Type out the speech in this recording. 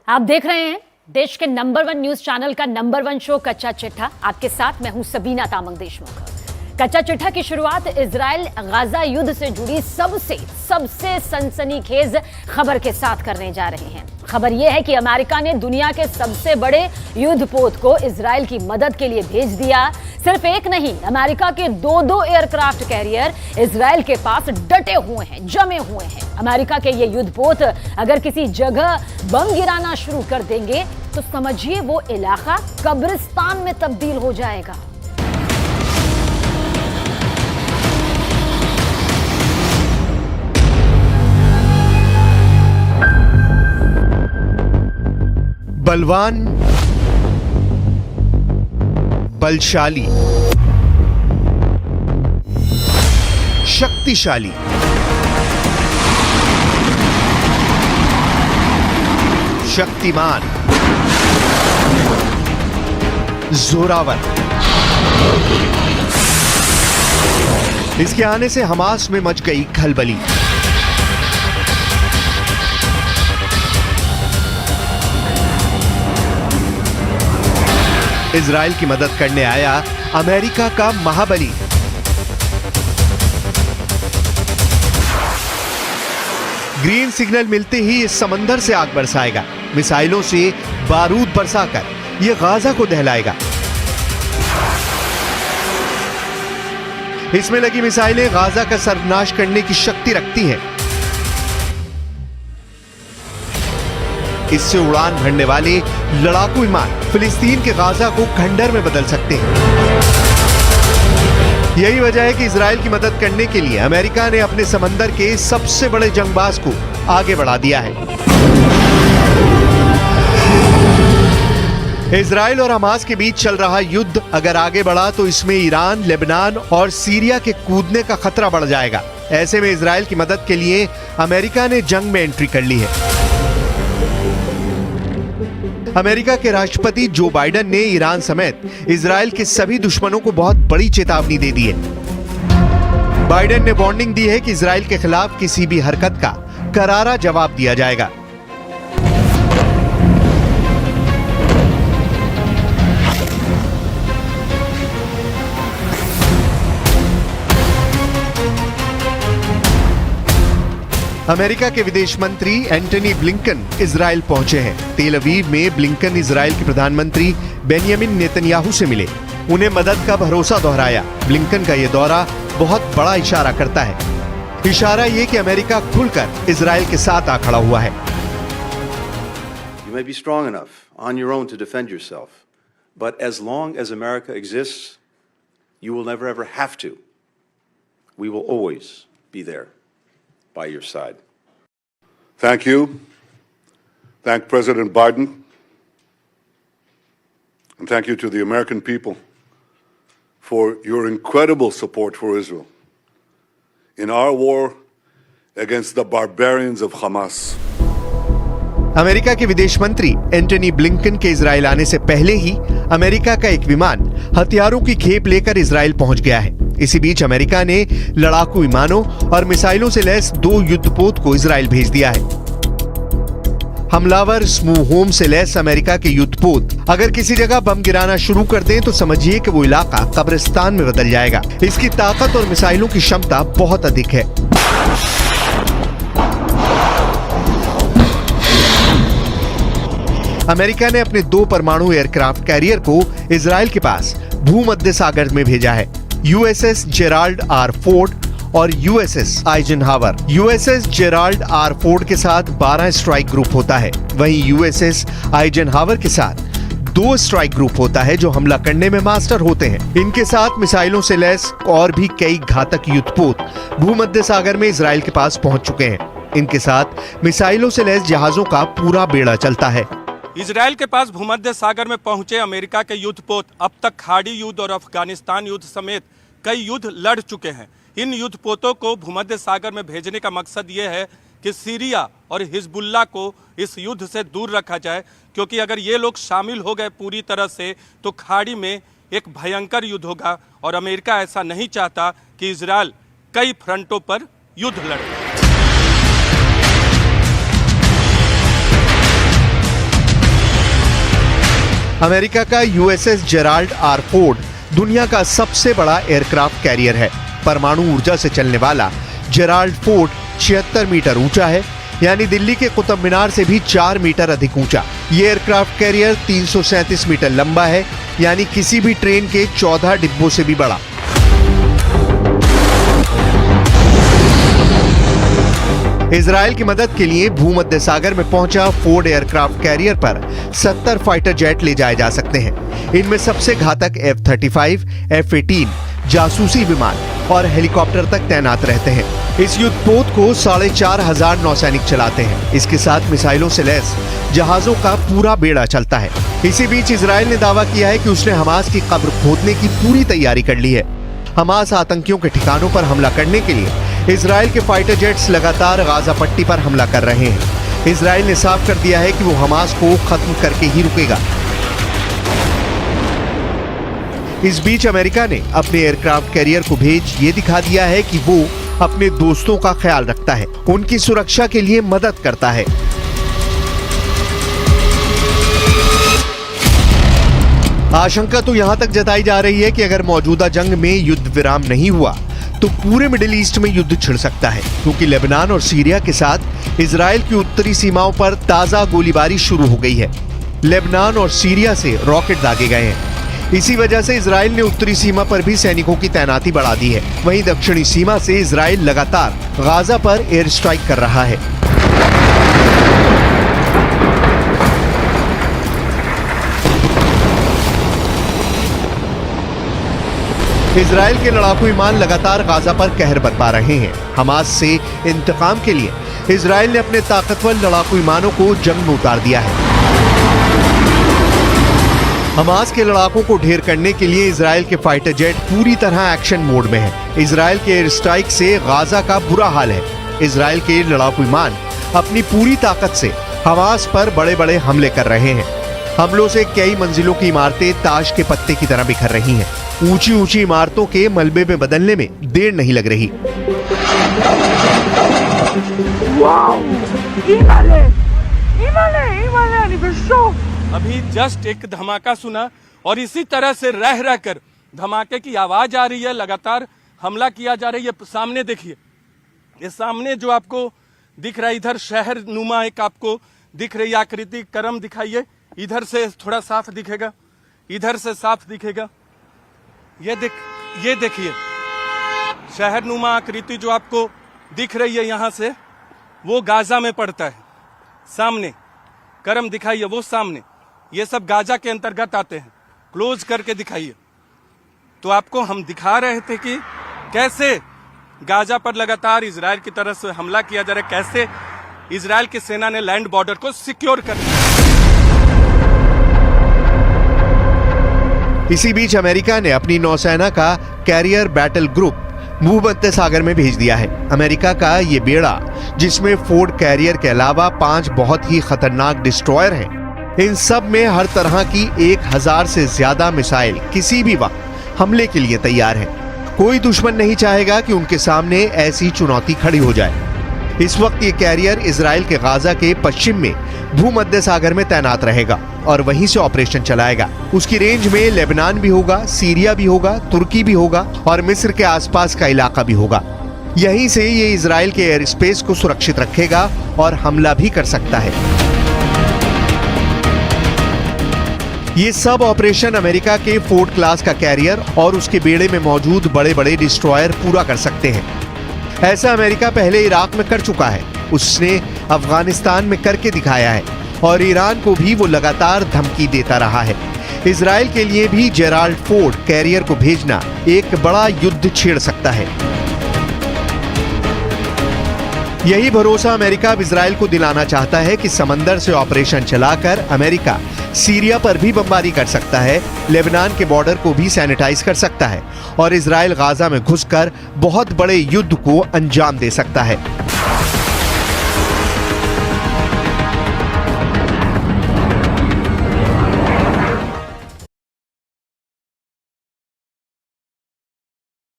आप देख रहे हैं देश के नंबर 1 न्यूज चैनल का नंबर 1 शो कच्चा चिट्ठा। आपके साथ मैं हूं सबीना तामंग देशमुख। कच्चा चिट्ठा की शुरुआत इजराइल गाजा युद्ध से जुड़ी सबसे सनसनीखेज खबर के साथ करने जा रहे हैं। खबर यह है कि अमेरिका ने दुनिया के सबसे बड़े युद्धपोत को इजराइल की मदद के लिए भेज दिया। सिर्फ एक नहीं, अमेरिका के दो एयरक्राफ्ट कैरियर इजराइल के पास डटे हुए हैं, जमे हुए हैं। अमेरिका के ये युद्धपोत अगर किसी जगह बम गिराना शुरू कर देंगे तो समझिए वो इलाका कब्रिस्तान में तब्दील हो जाएगा। बलवान, बलशाली, शक्तिशाली, शक्तिमान, जोरावर। इसके आने से हमास में मच गई खलबली। इजराइल की मदद करने आया अमेरिका का महाबली। ग्रीन सिग्नल मिलते ही इस समंदर से आग बरसाएगा, मिसाइलों से बारूद बरसाकर यह गाजा को दहलाएगा। इसमें लगी मिसाइलें गाजा का सर्वनाश करने की शक्ति रखती हैं। इससे उड़ान भरने वाले लड़ाकू विमान फिलिस्तीन के गाजा को खंडर में बदल सकते हैं। यही वजह है कि इजराइल की मदद करने के लिए अमेरिका ने अपने समंदर के सबसे बड़े जंगबाज को आगे बढ़ा दिया है। इजराइल और हमास के बीच चल रहा युद्ध अगर आगे बढ़ा तो इसमें ईरान, लेबनान और सीरिया के कूदने का खतरा बढ़ जाएगा। ऐसे में इजराइल की मदद के लिए अमेरिका ने जंग में एंट्री कर ली है। अमेरिका के राष्ट्रपति जो बाइडेन ने ईरान समेत इजराइल के सभी दुश्मनों को बहुत बड़ी चेतावनी दे दी है। बाइडेन ने वार्निंग दी है कि इजराइल के खिलाफ किसी भी हरकत का करारा जवाब दिया जाएगा। अमेरिका के विदेश मंत्री एंटनी ब्लिंकन इजराइल पहुंचे हैं। तेल अवीव में ब्लिंकन इजराइल के प्रधानमंत्री बेंयामिन नेतन्याहू से मिले, उन्हें मदद का भरोसा दोहराया। ब्लिंकन का यह दौरा बहुत बड़ा इशारा करता है। इशारा यह कि अमेरिका खुलकर इजराइल के साथ आ खड़ा हुआ है। You may be strong enough on your own to defend yourself, but as long as America exists, you will never ever have to. We will always be there by your side. Thank you. Thank President Biden. And thank you to the American people for your incredible support for Israel in our war against the barbarians of Hamas. America के विदेश मंत्री Antony Blinken के Israel आने से पहले ही America का एक विमान हथियारों की खेप लेकर इजराइल पहुंच गया है। इसी बीच अमेरिका ने लड़ाकू विमानों और मिसाइलों से लैस 2 युद्धपोत को इजराइल भेज दिया है। हमलावर स्मू होम से लैस अमेरिका के युद्धपोत अगर किसी जगह बम गिराना शुरू कर दें तो समझिए कि वो इलाका कब्रिस्तान में बदल जाएगा। इसकी ताकत और मिसाइलों की क्षमता बहुत अधिक है। अमेरिका ने अपने 2 परमाणु एयरक्राफ्ट कैरियर को इजराइल के पास भूमध्य सागर में भेजा है। यूएसएस जेराल्ड आर फोर्ड और USS Eisenhower. USS Gerald R Ford के साथ 12 स्ट्राइक ग्रुप होता है, वहीं यूएसएस आइजनहावर के साथ 2 स्ट्राइक ग्रुप होता है जो हमला करने में मास्टर होते हैं। इनके साथ मिसाइलों से लैस और भी कई घातक युद्धपोत भूमध्य सागर में इजराइल के पास पहुंच चुके हैं। इनके साथ मिसाइलों से लैस जहाजों का पूरा बेड़ा चलता है। इजराइल के पास भूमध्य सागर में पहुंचे अमेरिका के युद्धपोत अब तक खाड़ी युद्ध और अफगानिस्तान युद्ध समेत कई युद्ध लड़ चुके हैं। इन युद्धपोतों को भूमध्य सागर में भेजने का मकसद ये है कि सीरिया और हिजबुल्ला को इस युद्ध से दूर रखा जाए, क्योंकि अगर ये लोग शामिल हो गए पूरी तरह से तो खाड़ी में एक भयंकर युद्ध होगा और अमेरिका ऐसा नहीं चाहता कि इजराइल कई फ्रंटों पर युद्ध लड़े। अमेरिका का यूएसएस जेराल्ड आर फोर्ड दुनिया का सबसे बड़ा एयरक्राफ्ट कैरियर है। परमाणु ऊर्जा से चलने वाला जेराल्ड फोर्ड 76 मीटर ऊंचा है, यानी दिल्ली के कुतुब मीनार से भी 4 मीटर अधिक ऊंचा। ये एयरक्राफ्ट कैरियर 337 मीटर लंबा है, यानी किसी भी ट्रेन के 14 डिब्बों से भी बड़ा। इजराइल की मदद के लिए भूमध्य सागर में पहुंचा फोर्ड एयरक्राफ्ट कैरियर पर 70 फाइटर जेट ले जाए जा सकते हैं। इनमें सबसे घातक F-35, F-18 जासूसी विमान और हेलीकॉप्टर तक तैनात रहते हैं। इस युद्धपोत को 4,500 नौसैनिक चलाते हैं। इसके साथ मिसाइलों से लैस जहाजों का पूरा बेड़ा चलता है। इसी बीच इजराइल ने दावा किया है कि उसने हमास की कब्र खोदने की पूरी तैयारी कर ली है। हमास आतंकियों के ठिकानों पर हमला करने के लिए इजराइल के फाइटर जेट्स लगातार गाजा पट्टी पर हमला कर रहे हैं। इजराइल ने साफ कर दिया है कि वो हमास को खत्म करके ही रुकेगा। इस बीच अमेरिका ने अपने एयरक्राफ्ट कैरियर को भेज ये दिखा दिया है कि वो अपने दोस्तों का ख्याल रखता है, उनकी सुरक्षा के लिए मदद करता है। आशंका तो यहां तक जताई जा रही है कि अगर मौजूदा जंग में युद्ध विराम नहीं हुआ तो पूरे मिडिल ईस्ट में युद्ध छिड़ सकता है, क्योंकि लेबनान और सीरिया के साथ इजराइल की उत्तरी सीमाओं पर ताजा गोलीबारी शुरू हो गई है। लेबनान और सीरिया से रॉकेट दागे गए हैं। इसी वजह से इजराइल ने उत्तरी सीमा पर भी सैनिकों की तैनाती बढ़ा दी है। वहीं दक्षिणी सीमा से इजराइल लगातार गाजा पर एयर स्ट्राइक कर रहा है। इजराइल के लड़ाकू विमान लगातार गाजा पर कहर बरपा रहे हैं। हमास से इंतकाम के लिए इजराइल ने अपने ताकतवर लड़ाकू विमानों को जंग में उतार दिया है। हमास के लड़ाकों को ढेर करने के लिए इजराइल के फाइटर जेट पूरी तरह एक्शन मोड में है। इजराइल के एयर स्ट्राइक से गाजा का बुरा हाल है। इजराइल के लड़ाकू विमान अपनी पूरी ताकत से हमास पर बड़े बड़े हमले कर रहे हैं। हमलों से कई मंजिलों की इमारतें ताश के पत्ते की तरह बिखर रही हैं। ऊंची ऊंची इमारतों के मलबे में बदलने में देर नहीं लग रही। अभी जस्ट एक धमाका सुना और इसी तरह से रह रहकर धमाके की आवाज आ रही है। लगातार हमला किया जा रही है। सामने देखिए, ये सामने जो आपको दिख रहा है, इधर शहर नुमा एक आपको दिख रही आकृति। करम दिखाइए, इधर से थोड़ा साफ दिखेगा, इधर से साफ दिखेगा। ये देखिए शहर नुमा आकृति जो आपको दिख रही है यहां से, वो गाजा में पड़ता है। सामने करम दिखाइए, वो सामने, ये सब गाजा के अंतर्गत आते हैं। क्लोज करके दिखाइए। तो आपको हम दिखा रहे थे कि कैसे गाजा पर लगातार इजराइल की तरफ से हमला किया जा रहा है, कैसे इजराइल की सेना ने लैंड बॉर्डर को सिक्योर कर लिया। इसी बीच अमेरिका ने अपनी नौसेना का कैरियर बैटल ग्रुप भूमध्य सागर में भेज दिया है। अमेरिका का ये बेड़ा, जिसमें फोर्ड कैरियर के अलावा 5 बहुत ही खतरनाक डिस्ट्रॉयर हैं, इन सब में हर तरह की 1000 से ज्यादा मिसाइल किसी भी वक्त हमले के लिए तैयार है। कोई दुश्मन नहीं चाहेगा कि उनके सामने ऐसी चुनौती खड़ी हो जाए। इस वक्त ये कैरियर इजराइल के गाजा के पश्चिम में भूमध्य सागर में तैनात रहेगा और वहीं से ऑपरेशन चलाएगा। उसकी रेंज में लेबनान भी होगा, सीरिया भी होगा, तुर्की भी होगा और मिस्र के आसपास का इलाका भी होगा। यहीं से ये इजराइल के एयर स्पेस को सुरक्षित रखेगा और हमला भी कर सकता है। ये सब ऑपरेशन अमेरिका के फोर्ड क्लास का कैरियर और उसके बेड़े में मौजूद बड़े बड़े डिस्ट्रॉयर पूरा कर सकते हैं। ऐसा अमेरिका पहले इराक में कर चुका है, उसने अफगानिस्तान में करके दिखाया है और ईरान को भी वो लगातार धमकी देता रहा है। इजराइल के लिए भी जेराल्ड फोर्ड कैरियर को भेजना एक बड़ा युद्ध छेड़ सकता है। यही भरोसा अमेरिका अब इजराइल को दिलाना चाहता है कि समंदर से ऑपरेशन चलाकर अमेरिका सीरिया पर भी बमबारी कर सकता है, लेबनान के बॉर्डर को भी सैनिटाइज कर सकता है और इजराइल गाजा में घुसकर बहुत बड़े युद्ध को अंजाम दे सकता है।